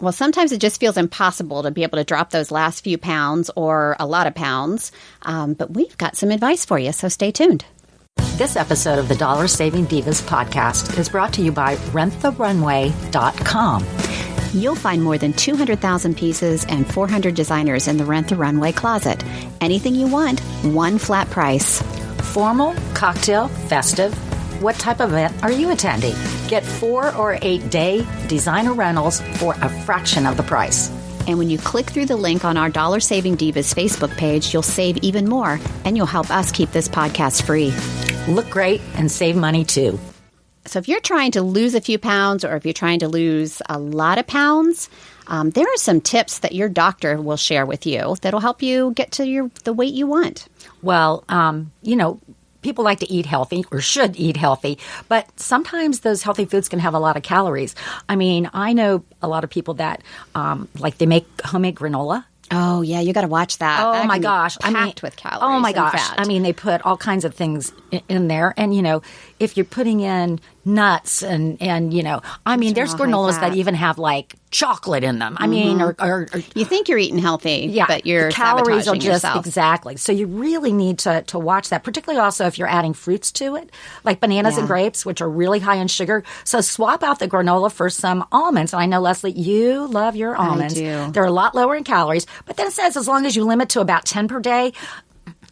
Well, sometimes it just feels impossible to be able to drop those last few pounds or a lot of pounds. But we've got some advice for you, so stay tuned. This episode of the Dollar Saving Divas podcast is brought to you by renttherunway.com. You'll find more than 200,000 pieces and 400 designers in the Rent the Runway closet. Anything you want, one flat price. Formal, cocktail, festive. What type of event are you attending? Get 4 or 8 day designer rentals for a fraction of the price. And when you click through the link on our Dollar Saving Divas Facebook page, you'll save even more, and you'll help us keep this podcast free. Look great and save money too. So if you're trying to lose a few pounds or if you're trying to lose a lot of pounds, there are some tips that your doctor will share with you that'll help you get to the weight you want. Well, people like to eat healthy or should eat healthy, but sometimes those healthy foods can have a lot of calories. I mean, I know a lot of people that they make homemade granola. Oh, yeah, you got to watch that. Oh, that my gosh. Packed with calories. Oh, my gosh. Fat. I mean, they put all kinds of things in there. And, if you're putting in nuts and there's granolas that even have like chocolate in them. I mean, or you think you're eating healthy, yeah, but you're calories sabotaging are just yourself. Exactly. So you really need to watch that, particularly also if you're adding fruits to it, like bananas and grapes, which are really high in sugar. So swap out the granola for some almonds. And I know, Leslie, you love your almonds. I do. They're a lot lower in calories, but then it says as long as you limit to about 10 per day.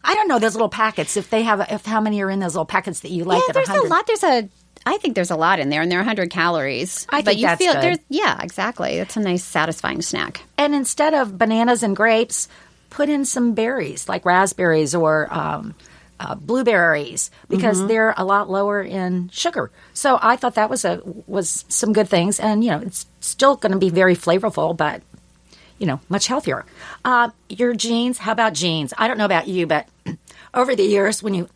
I don't know those little packets if how many are in those little packets that you like. Yeah, that there's a lot. I think there's a lot in there, and they're 100 calories. I think that's good. Yeah, exactly. It's a nice, satisfying snack. And instead of bananas and grapes, put in some berries like raspberries or blueberries because they're a lot lower in sugar. So I thought that was some good things, and it's still going to be very flavorful, but much healthier. Your jeans. How about jeans? I don't know about you, but over the years, when you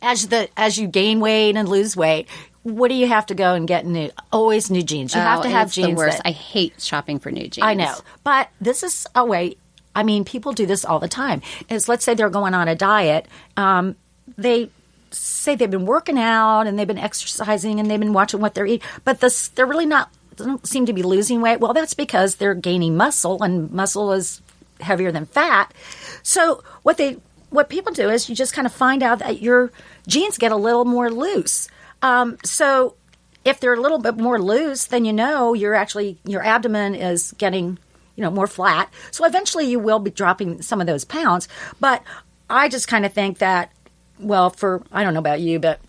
as you gain weight and lose weight, what do you have to go and get new? Always new jeans. You have to have jeans. The worst. I hate shopping for new jeans. I know, but this is a way. I mean, people do this all the time. Let's say they're going on a diet. They say they've been working out and they've been exercising and they've been watching what they're eating, but they're really not. Don't seem to be losing weight. Well, that's because they're gaining muscle, and muscle is heavier than fat. So what people do is you just kind of find out that your jeans get a little more loose. So if they're a little bit more loose, then your abdomen is getting more flat. So eventually you will be dropping some of those pounds. But I just kind of think that, well, I don't know about you, but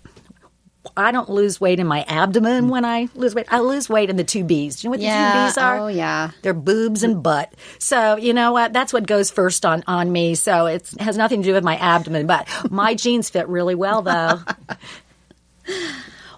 I don't lose weight in my abdomen when I lose weight. I lose weight in the 2 B's. Do you know what the 2 B's are? Oh, yeah. They're boobs and butt. So, you know what? That's what goes first on me. So it has nothing to do with my abdomen. But my jeans fit really well, though.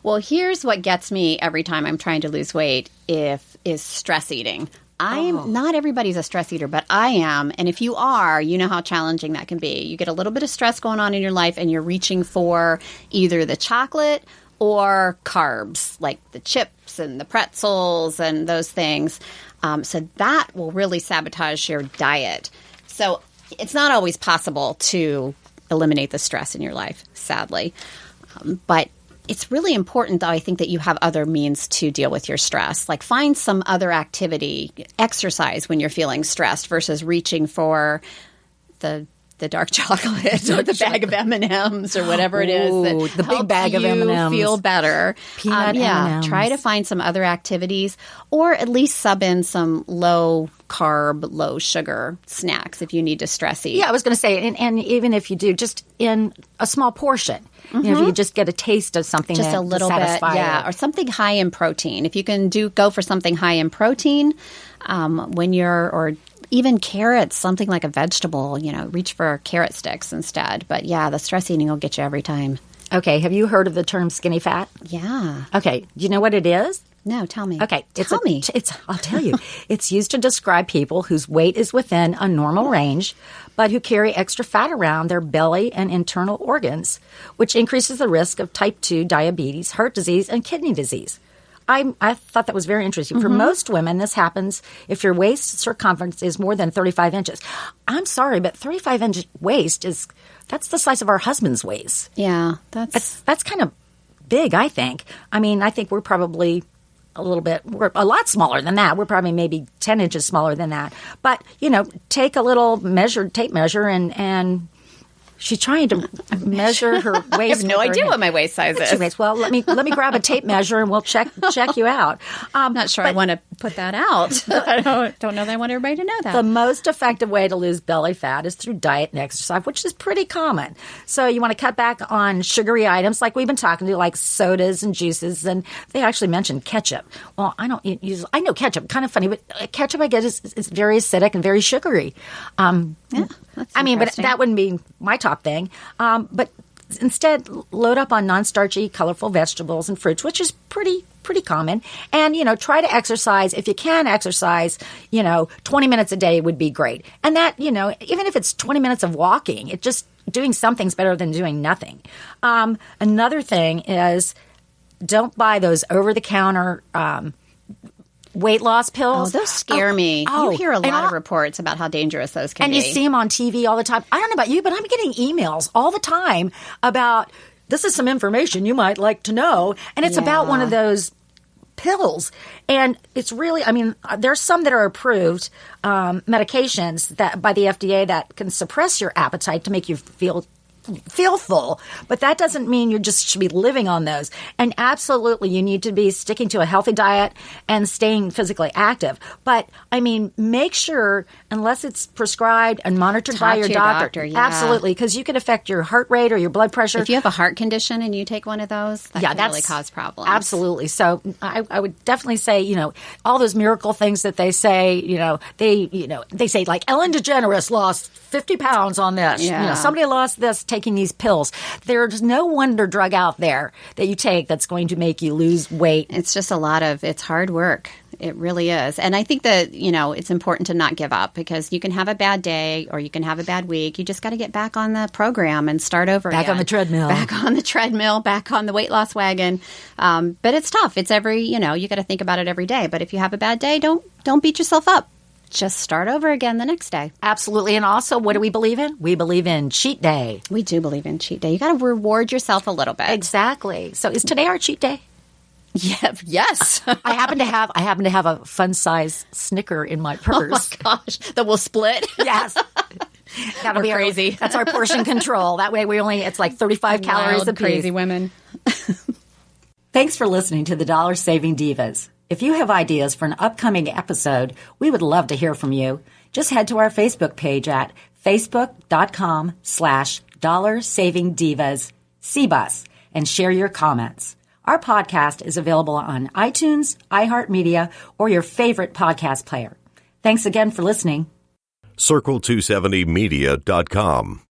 Well, here's what gets me every time I'm trying to lose weight is stress eating. Not everybody's a stress eater, but I am. And if you are, you know how challenging that can be. You get a little bit of stress going on in your life and you're reaching for either the chocolate or carbs, like the chips and the pretzels and those things. So that will really sabotage your diet. So it's not always possible to eliminate the stress in your life, sadly. But it's really important, though, I think, that you have other means to deal with your stress. Like find some other activity, exercise when you're feeling stressed versus reaching for the dark chocolate or the bag of M&Ms or whatever it is that the big bag of M&Ms. Feel better. Peanut M&Ms. Try to find some other activities or at least sub in some low carb, low sugar snacks if you need to stress eat. Yeah, I was going to say, and even if you do, just in a small portion. If you just get a taste of something, just a little bit, or something high in protein. If you can go for something high in protein, or even carrots, something like a vegetable, reach for carrot sticks instead. But yeah, the stress eating will get you every time. Okay, have you heard of the term skinny fat? Yeah. Okay, do you know what it is? No, tell me. Okay, tell me. I'll tell you. It's used to describe people whose weight is within a normal range, but who carry extra fat around their belly and internal organs, which increases the risk of type 2 diabetes, heart disease, and kidney disease. I thought that was very interesting. For most women, this happens if your waist circumference is more than 35 inches. I'm sorry, but 35-inch waist that's the size of our husband's waist. Yeah, that's kind of big, I think. I mean, I think we're probably a little bit. We're a lot smaller than that. We're probably maybe 10 inches smaller than that. But, take a little tape measure and she's trying to measure her waist. I have no idea what my waist size is. Well, let me grab a tape measure and we'll check you out. I'm not sure I want to put that out. I don't know that I want everybody to know that. The most effective way to lose belly fat is through diet and exercise, which is pretty common. So you want to cut back on sugary items like we've been talking to, like sodas and juices, and they actually mentioned ketchup. Well, I don't use. I know ketchup, kind of funny, but ketchup I guess is very acidic and very sugary. But that wouldn't be my top thing. But instead, load up on non-starchy, colorful vegetables and fruits, which is pretty common. And, try to exercise. If you can exercise, 20 minutes a day would be great. And that, even if it's 20 minutes of walking, it just doing something's better than doing nothing. Another thing is don't buy those over-the-counter weight loss pills. Oh, those scare me. You hear a lot of reports about how dangerous those can be. And you see them on TV all the time. I don't know about you, but I'm getting emails all the time about, this is some information you might like to know. And it's about one of those pills. And it's really, there's some that are approved medications that by the FDA that can suppress your appetite to make you feel full, but that doesn't mean you just should be living on those. And absolutely, you need to be sticking to a healthy diet and staying physically active. But, make sure, unless it's prescribed and monitored by your doctor. Absolutely, because you can affect your heart rate or your blood pressure. If you have a heart condition and you take one of those, that can really cause problems. Absolutely. So I would definitely say, all those miracle things that they say, they say like Ellen DeGeneres lost 50 pounds on this. Yeah. Somebody lost this taking these pills. There's no wonder drug out there that you take that's going to make you lose weight. It's just it's hard work. It really is. And I think that, it's important to not give up because you can have a bad day or you can have a bad week. You just got to get back on the program and start over again. Back on the treadmill. Back on the weight loss wagon. But it's tough. It's you got to think about it every day. But if you have a bad day, don't beat yourself up. Just start over again the next day. Absolutely. And also, what do we believe in? We believe in cheat day. We do believe in cheat day. You got to reward yourself a little bit. Exactly. So is today our cheat day? Yeah. Yes. I happen to have a fun size Snicker in my purse. Oh my gosh. That will split. Yes. That'll be crazy. That's our portion control. That way it's like 35 calories a piece. Crazy women. Thanks for listening to the Dollar Saving Divas. If you have ideas for an upcoming episode, we would love to hear from you. Just head to our Facebook page at facebook.com/dollarsavingdivas CBUS and share your comments. Our podcast is available on iTunes, iHeartMedia, or your favorite podcast player. Thanks again for listening. Circle270media.com